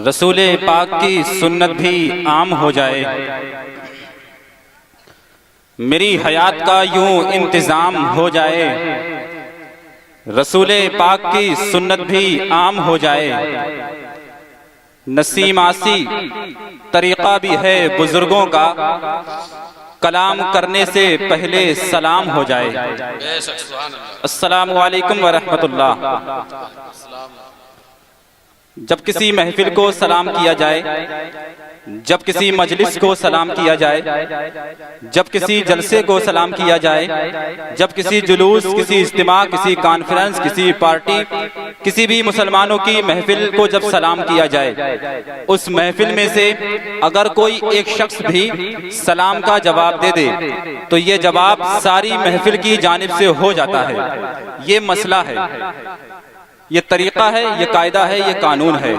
رسول پاک کی سنت بھی عام ہو جائے، میری حیات کا یوں انتظام ہو جائے، رسول پاک کی سنت بھی عام ہو جائے، نسیم آسی طریقہ بھی ہے بزرگوں کا، کلام کرنے سے پہلے سلام ہو جائے۔ السلام علیکم ورحمۃ اللہ۔ جب کسی محفل کو سلام کیا جائے، جب کسی مجلس کو سلام کیا جائے، جب کسی جلسے کو سلام کیا جائے، جب کسی جلوس، کسی اجتماع، کسی کانفرنس، کسی پارٹی، کسی بھی مسلمانوں کی محفل کو جب سلام کیا جائے، اس محفل میں سے اگر کوئی ایک شخص بھی سلام کا جواب دے دے تو یہ جواب ساری محفل کی جانب سے ہو جاتا ہے۔ یہ مسئلہ ہے، یہ طریقہ ہے، یہ قاعدہ ہے، یہ قانون ہے۔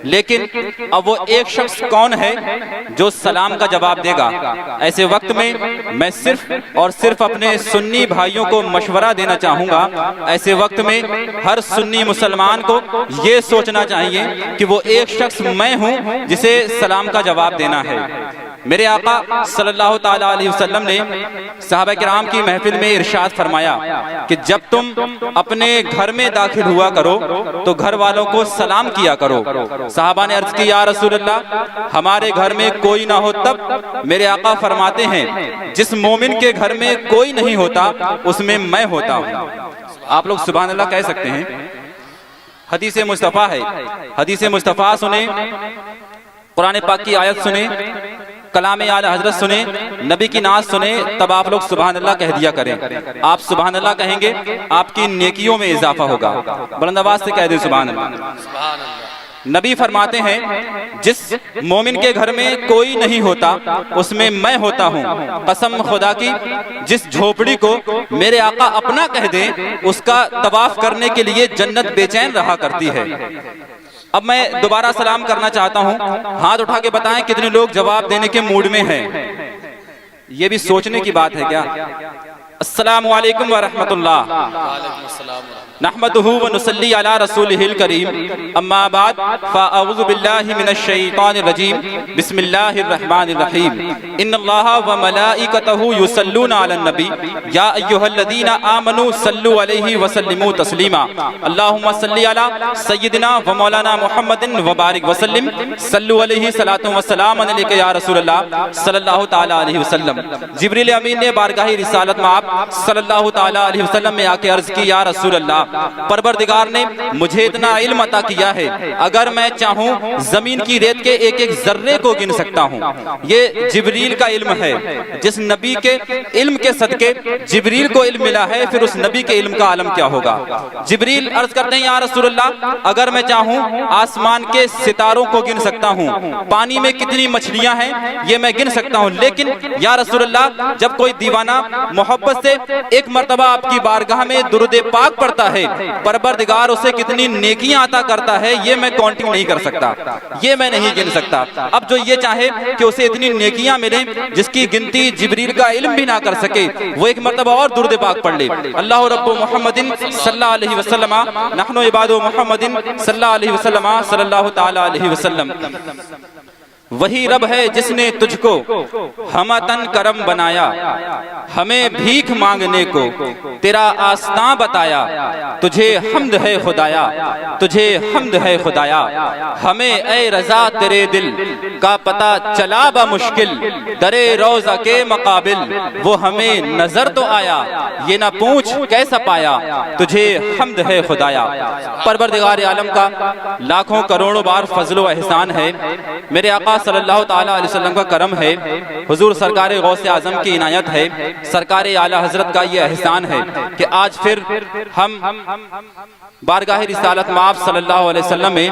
لیکن اب وہ ایک شخص کون ہے جو سلام کا جواب دے گا؟ ایسے وقت میں میں صرف اور صرف اپنے سنی بھائیوں کو مشورہ دینا چاہوں گا، ایسے وقت میں ہر سنی مسلمان کو یہ سوچنا چاہیے کہ وہ ایک شخص میں ہوں جسے سلام کا جواب دینا ہے۔ میرے آقا صلی اللہ تعالیٰ علیہ وسلم نے صحابہ کرام کی محفل میں ارشاد فرمایا کہ جب تم اپنے گھر میں داخل ہوا کرو تو گھر والوں کو سلام کیا کرو۔ صحابہ نے عرض کی یا رسول اللہ ہمارے گھر میں کوئی نہ ہو تب؟ میرے آقا فرماتے ہیں جس مومن کے گھر میں کوئی نہیں ہوتا اس میں میں ہوتا ہوں۔ آپ لوگ سبحان اللہ کہہ سکتے ہیں۔ حدیث مصطفیٰ ہے، حدیث مصطفیٰ سنیں، قرآن پاک کی آیت سنیں، کلام اعلی حضرت سنیں، نبی کی نعت سنیں، تب آپ لوگ سبحان اللہ کہہ دیا کریں۔ آپ سبحان اللہ کہیں گے آپ کی نیکیوں میں اضافہ ہوگا۔ بلند آواز سے کہہ دیں سبحان اللہ۔ نبی فرماتے ہیں جس مومن کے گھر میں کوئی نہیں ہوتا اس میں میں ہوتا ہوں۔ قسم خدا کی جس جھوپڑی کو میرے آقا اپنا کہہ دیں اس کا طواف کرنے کے لیے جنت بے چین رہا کرتی ہے۔ اب میں دوبارہ سلام کرنا چاہتا ہوں، ہاتھ اٹھا کے بتائیں کتنے لوگ جواب دینے کے موڈ میں ہیں۔ یہ بھی سوچنے کی بات ہے کیا؟ السلام علیکم ورحمۃ اللہ۔ نحمدہ ونصلی علی رسولہ الکریم، اما بعد فاعوذ باللہ من الشیطان الرجیم، بسم اللہ الرحمن الرحیم۔ ان اللہ وملائکتہ یصلون علی النبی یا ایھا الذین آمنوا صلوا علیہ وسلموا تسلیما۔ اللہم صلی علی سیدنا ومولانا محمد وبارک وسلم، صلوا علیہ صلاۃ وسلام علیک یا رسول اللہ صلی اللہ تعالی علیہ وسلم۔ جبریل امین نے بارگاہ رسالت میں آپ صلی اللہ تعالی علیہ وسلم میں آ کے عرض کی یا رسول اللہ پروردگار نے مجھے اتنا علم عطا کیا ہے اگر میں چاہوں زمین کی ریت کے ایک ایک ذرے کو گن سکتا ہوں۔ یہ جبریل کا علم ہے، جس نبی کے علم کے صدقے جبریل کو علم ملا ہے، پھر اس نبی کے علم کا عالم کیا ہوگا۔ جبریل عرض کرتے ہیں یا رسول اللہ اگر میں چاہوں آسمان کے ستاروں کو گن سکتا ہوں، پانی میں کتنی مچھلیاں ہیں یہ میں گن سکتا ہوں، لیکن یا رسول اللہ جب کوئی دیوانہ محبت سے ایک مرتبہ آپ کی بارگاہ میں درود پاک پڑھتا ہے پروردگار اسے کتنی نیکیاں عطا کرتا ہے یہ میں کاؤنٹنگ نہیں کر سکتا، یہ میں نہیں گن سکتا۔ اب جو یہ چاہے کہ اسے اتنی نیکیاں ملیں جس کی گنتی جبریل کا علم بھی نہ کر سکے، وہ ایک مرتبہ اور درود پاک پڑھ لے۔ اللہ رب محمد صلی اللہ علیہ وسلم، نحن عباد محمد صلی اللہ علیہ وسلم، صلی اللہ تعالی علیہ وسلم۔ وہی رب ہے جس نے تجھ کو ہمتن کرم بنایا، ہمیں بھیک مانگنے کو تیرا آستاں بتایا، تجھے حمد ہے خدایا، تجھے حمد ہے خدایا۔ ہمیں اے رضا تیرے دل کا پتہ چلا بمشکل، درے روضہ کے مقابل وہ ہمیں نظر تو آیا، یہ نہ پوچھ کیسا پایا، تجھے حمد ہے خدایا۔ پروردگار عالم کا لاکھوں کروڑوں بار فضل و احسان ہے، میرے آقا صلی اللہ تعالیٰ علیہ وسلم کا کرم ہے، حضور سرکار غوث اعظم کی عنایت ہے، سرکار اعلی حضرت کا یہ احسان ہے کہ آج پھر ہم بارگاہ رسالت مآب صلی اللہ علیہ وسلم میں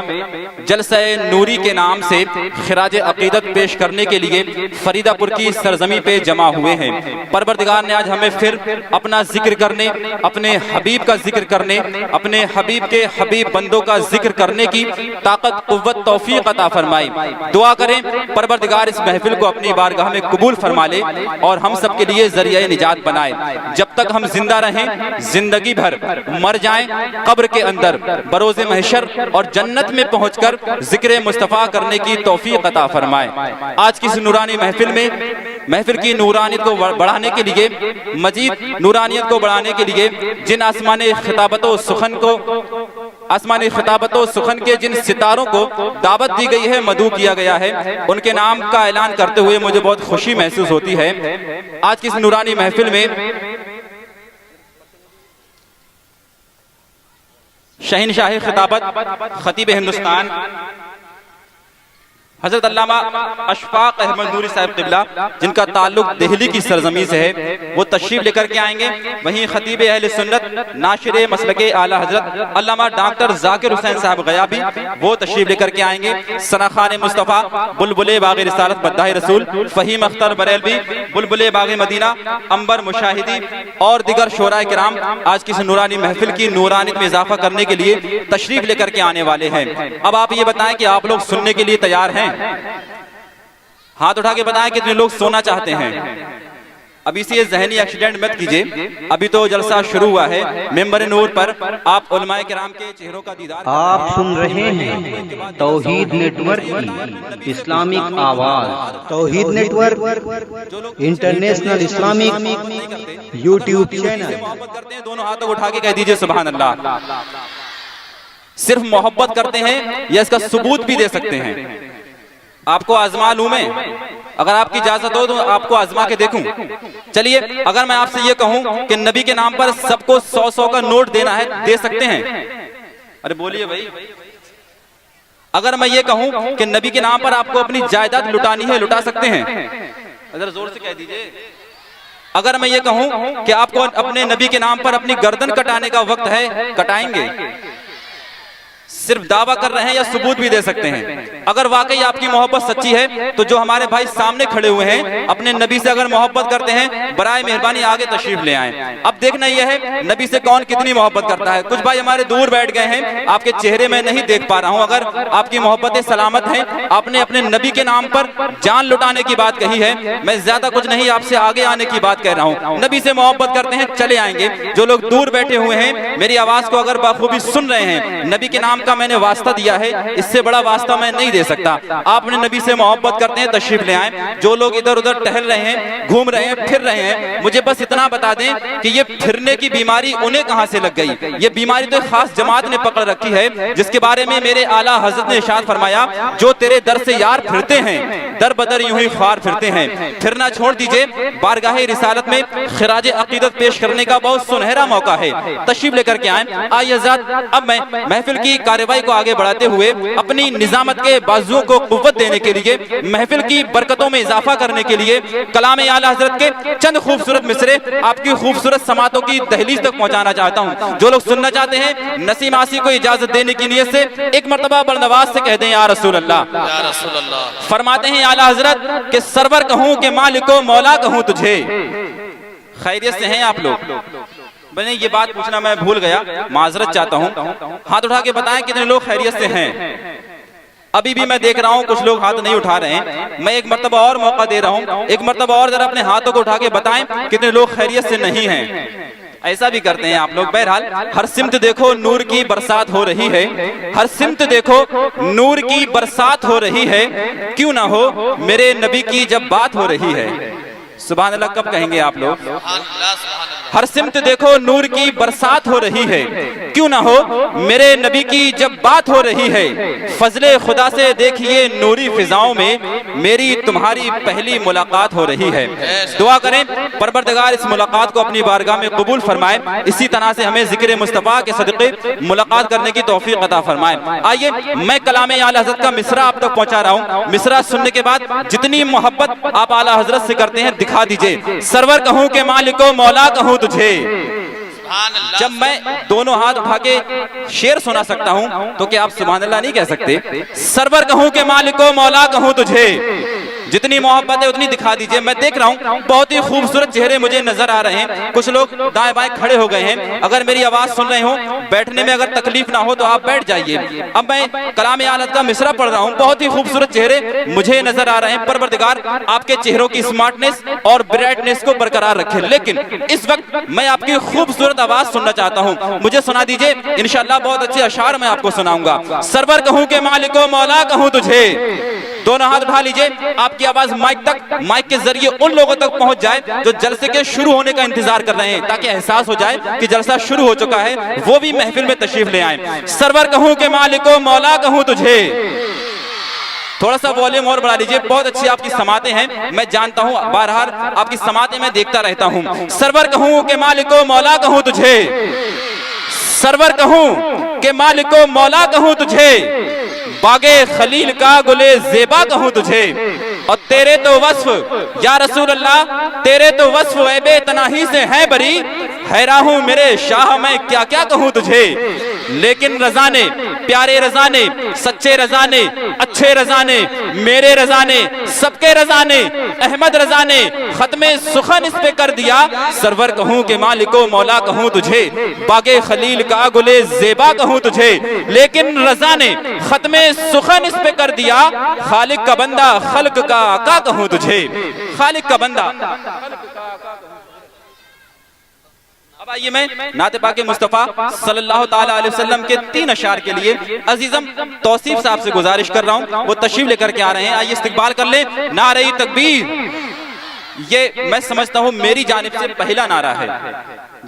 جلسہ نوری کے نام سے خراج عقیدت پیش کرنے کے لیے فریدہ پور کی سرزمین پہ جمع ہوئے ہیں۔ پروردگار نے آج ہمیں پھر اپنا ذکر کرنے، اپنے حبیب کا ذکر کرنے، اپنے حبیب کے حبیب بندوں کا ذکر کرنے کی طاقت، قوت، توفیق عطا فرمائی۔ دعا کریں کریں پروردگار اس محفل کو اپنی بارگاہ میں قبول فرما لے اور ہم سب کے لیے ذریعہ نجات بنائے. جب تک ہم زندہ رہیں زندگی بھر، مر جائیں قبر کے اندر، بروز محشر اور جنت میں پہنچ کر ذکر مصطفیٰ کرنے کی توفیق عطا فرمائے. آج کی اس نورانی محفل میں محفل کی نورانیت کو بڑھانے کے لیے، مزید نورانیت کو بڑھانے کے لیے جن آسمانی خطابت و سخن کے جن ستاروں کو دعوت دی گئی ہے، مدعو کیا گیا ہے، ان کے نام کا اعلان کرتے ہوئے مجھے بہت خوشی محسوس ہوتی ہے. آج کی اس نورانی محفل میں شہنشاہ خطابت خطیب ہندوستان حضرت علامہ اشفاق احمد نوری صاحب قبلہ، جن کا تعلق دہلی کی سرزمین سے ہے، وہ تشریف لے کر کے آئیں گے. وہیں خطیب اہل سنت ناشر مسلک اعلیٰ حضرت علامہ ڈاکٹر ذاکر حسین صاحب غیابی، وہ تشریف لے کر کے آئیں گے. ثناخان مصطفیٰ، بلبل باغ رسالت مداح رسول، فہیم اختر بریلوی، بلبل باغ مدینہ، انبر مشاہدی اور دیگر شعراء کرام آج کی اس نورانی محفل کی نورانیت میں اضافہ کرنے کے لیے تشریف لے کر کے آنے والے ہیں. اب آپ یہ بتائیں کہ آپ لوگ سننے کے لیے تیار ہیں؟ ہاتھ اٹھا کے بتائیں کتنے لوگ سونا چاہتے ہیں. ابھی سے یہ ذہنی ایکسیڈنٹ مت کیجئے، ابھی تو جلسہ شروع ہوا ہے. ممبر نور پر آپ علماء کرام کے چہروں کا دیدار. آپ سن رہے ہیں توحید نیٹ ورک کی اسلامک آواز. Tawheed network international Islamic YouTube channel. محبت کرتے ہیں دونوں ہاتھوں کو اٹھا کے کہہ دیجئے سبحان اللہ. صرف محبت کرتے ہیں یا اس کا ثبوت بھی دے سکتے ہیں؟ آپ کو آزما لوں میں؟ اگر آپ کی اجازت ہو تو آپ کو آزما کے دیکھوں. چلیے اگر میں آپ سے یہ کہوں کہ نبی کے نام پر سب کو 100 کا نوٹ دینا ہے، دے سکتے ہیں؟ ارے بولیے بھائی. اگر میں یہ کہوں کہ نبی کے نام پر آپ کو اپنی جائیداد لٹانی ہے، لٹا سکتے ہیں؟ ذرا زور سے کہہ دیجئے. اگر میں یہ کہوں کہ آپ کو اپنے نبی کے نام پر اپنی گردن کٹانے کا وقت ہے، کٹائیں گے؟ صرف دعویٰ کر رہے ہیں یا ثبوت بھی دے سکتے ہیں؟ اگر واقعی آپ کی محبت سچی ہے تو جو ہمارے بھائی سامنے کھڑے ہوئے ہیں اپنے نبی سے اگر محبت کرتے ہیں، برائے مہربانی آگے تشریف لے آئیں. اب دیکھنا یہ ہے نبی سے کون کتنی محبت کرتا ہے. کچھ بھائی ہمارے دور بیٹھ گئے ہیں، آپ کے چہرے میں نہیں دیکھ پا رہا ہوں. اگر آپ کی محبتیں سلامت ہیں، آپ نے اپنے نبی کے نام پر جان لٹانے کی بات کہی ہے، میں زیادہ کچھ نہیں آپ سے آگے آنے کی بات کہہ رہا ہوں. نبی سے محبت کرتے ہیں، چلے آئیں گے. جو لوگ دور بیٹھے ہوئے ہیں میری آواز کو اگر بخوبی سن رہے ہیں، نبی کے نام کا میں نے واسطہ دیا ہے، اس سے بڑا واسطہ میں نہیں دے سکتا. آپ نے نبی سے محبت کرتے ہیں، تشریف لے آئیں. جو لوگ ادھر ادھر ٹہل رہے ہیں، گھوم رہے ہیں، پھر رہے ہیں، مجھے بس اتنا بتا دیں کہ یہ پھرنے کی بیماری انہیں کہاں سے لگ گئی؟ یہ بیماری تو خاص جماعت نے پکڑ رکھی ہے، جس کے بارے میں میرے اعلیٰ حضرت نے ارشاد فرمایا، جو تیرے در سے یار پھرتے ہیں در بدر یوں ہی خوار پھرتے ہیں. پھرنا چھوڑ دیجئے. بارگاہ رسالت میں خراج عقیدت پیش کرنے کا بہت سنہرا موقع ہے، تشریف لے کر کے آئیں. آئیے حضرات، اب میں محفل کی کارروائی کو آگے بڑھاتے ہوئے اپنی نظامت کے بازوؤں کو قوت دینے کے لیے، محفل کی برکتوں میں اضافہ کرنے کے لیے کلام اعلیٰ حضرت کے چند خوبصورت مصرے آپ کی خوبصورت سماعتوں کی دہلیز تک پہنچانا چاہتا ہوں. جو لوگ سننا چاہتے ہیں نسیم آسی کو اجازت دینے کی نیت سے ایک مرتبہ بلندآواز سے کہہ دیں یا رسول اللہ. فرماتے ہیں اعلیٰ حضرت کہ سرور کہوں کہ مالک و مولا کہوں تجھے. خیریت سے ہیں آپ لوگ؟ میں نے یہ بات پوچھنا میں بھول گیا، معذرت چاہتا ہوں. ہاتھ اٹھا کے بتائیں کتنے لوگ خیریت سے ہیں. ابھی بھی میں دیکھ رہا ہوں کچھ لوگ ہاتھ نہیں اٹھا رہے ہیں. میں ایک مرتبہ اور موقع دے رہا ہوں، ایک مرتبہ اور ذرا اپنے ہاتھوں کو اٹھا کے بتائیں کتنے لوگ خیریت سے نہیں ہیں. ایسا بھی کرتے ہیں آپ لوگ. بہرحال ہر سمت دیکھو نور کی برسات ہو رہی ہے، ہر سمت دیکھو نور کی برسات ہو رہی ہے. کیوں نہ ہو میرے نبی کی جب بات ہو رہی ہے. سبحان اللہ کب کہیں گے آپ لوگ؟ ہر سمت دیکھو نور کی برسات ہو رہی ہے. کیوں نہ ہو میرے نبی کی جب بات ہو رہی ہے. فضل خدا سے دیکھیے نوری فضاؤں میں میری تمہاری پہلی ملاقات ہو رہی ہے. دعا کریں پروردگار اس ملاقات کو اپنی بارگاہ میں قبول فرمائے. اسی طرح سے ہمیں ذکر مصطفیٰ کے صدقے ملاقات کرنے کی توفیق عطا فرمائے. آئیے میں کلام اعلیٰ حضرت کا مصرع آپ تک پہنچا رہا ہوں. مصرع سننے کے بعد جتنی محبت آپ اعلیٰ حضرت سے کرتے ہیں دکھا دیجئے. سرور کہوں کہ مالک و مولا کہوں تجھے. جب میں دونوں ہاتھ اٹھا کے شعر سنا سکتا ہوں تو کہ آپ سبحان اللہ نہیں کہہ سکتے؟ سرور کہوں کہ مالک و مولا کہوں تجھے. جتنی محبت ہے اتنی دکھا دیجئے. میں دیکھ رہا ہوں بہت ہی خوبصورت چہرے مجھے نظر آ رہے ہیں. کچھ لوگ دائیں بائیں کھڑے ہو گئے ہیں. اگر میری آواز سن رہے ہوں, بیٹھنے میں اگر تکلیف نہ ہو تو آپ بیٹھ جائیے. اب میں کلام اعانت کا مصرع پڑھ رہا ہوں. بہت ہی خوبصورت چہرے مجھے نظر آ رہے ہیں. پروردگار آپ کے چہروں کی اسمارٹنس اور برائٹنس کو برقرار رکھے. لیکن اس وقت میں آپ کی خوبصورت آواز سننا چاہتا ہوں. مجھے سنا دیجئے, انشاءاللہ بہت اچھے اشعار میں آپ کو سناؤں گا. سرور کہوں کہ مالک و مولا کہوں تجھے. دونوں ہاتھ اٹھا لیجئے. آپ کی آواز مائک کے ذریعے ان لوگوں تک پہنچ جائے جو جلسے کے شروع ہونے کا انتظار کر رہے ہیں, تاکہ احساس ہو جائے کہ جلسہ شروع ہو چکا ہے, وہ بھی محفل میں تشریف لے آئیں. سرور کہوں کہ مالک و مولا کہوں تجھے. تھوڑا سا والیوم اور بڑھا لیجئے. بہت اچھی آپ کی سماعتیں ہیں, میں جانتا ہوں, بہرحال آپ کی سماعتیں میں دیکھتا رہتا ہوں. سرور کہوں کہ مالک و مولا کہوں تجھے. سرور کہوں کہ مالک و مولا کہوں تجھے. باغ خلیل کا گلے زیبا کہوں تجھے. اور تیرے تو وصف یا رسول اللہ, تیرے تو وصف عیب تناہی سے ہیں بری. حیران ہوں میرے شاہ میں کیا کیا کہوں تجھے. لیکن رضا نے, پیارے رضا نے, سچے رضا نے, اچھے رضا نے, میرے رضا نے, سب کے رضا نے, احمد رضا نے ختم سخن اس پہ کر دیا. سرور کہوں کہ مالک و مولا کہوں تجھے. باغ خلیل کا گلے زیبا کہوں تجھے. لیکن رضا نے ختم سخن اس پہ کر دیا. خالق کا بندہ خلق کا آقا کہوں تجھے. خالق کا بندہ. اب آئیے میں نعت پاک مصطفیٰ صلی اللہ تعالیٰ علیہ وسلم کے 3 اشعار کے لیے عزیزم توصیف صاحب سے گزارش کر رہا ہوں, وہ تشریف لے کر کے آ رہے ہیں. آئیے استقبال کر لیں. نعرہ تکبیر. یہ میں سمجھتا ہوں میری جانب سے پہلا نعرہ ہے.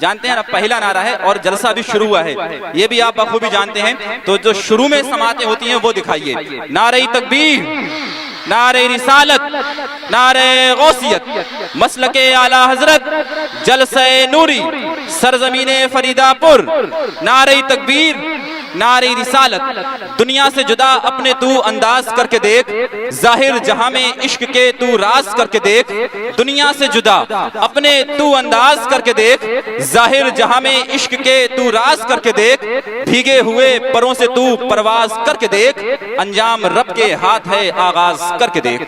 جانتے ہیں نا, پہلا نعرہ ہے اور جلسہ بھی شروع ہوا ہے, یہ بھی آپ بخوبی جانتے ہیں. تو جو شروع میں سماعتیں ہوتی ہیں وہ دکھائیے. نعرہ تکبیر, نعرہ رسالت, نعرہ غوثیت, مسلک اعلی حضرت, جلسہ نوری, سرزمین فریدہ پور. نعرہ تکبیر, نعرہ رسالت. دنیا سے جدا اپنے تو انداز کر کے دیکھ, ظاہر جہاں میں عشق کے تو راز کر کے دیکھ. دنیا سے جدا اپنے تو انداز کر کے دیکھ, ظاہر جہاں میں عشق کے تو راز کر کے دیکھ. بھیگے ہوئے پروں سے تو پرواز کر کے دیکھ, انجام رب کے ہاتھ ہے آغاز کر کے دیکھ.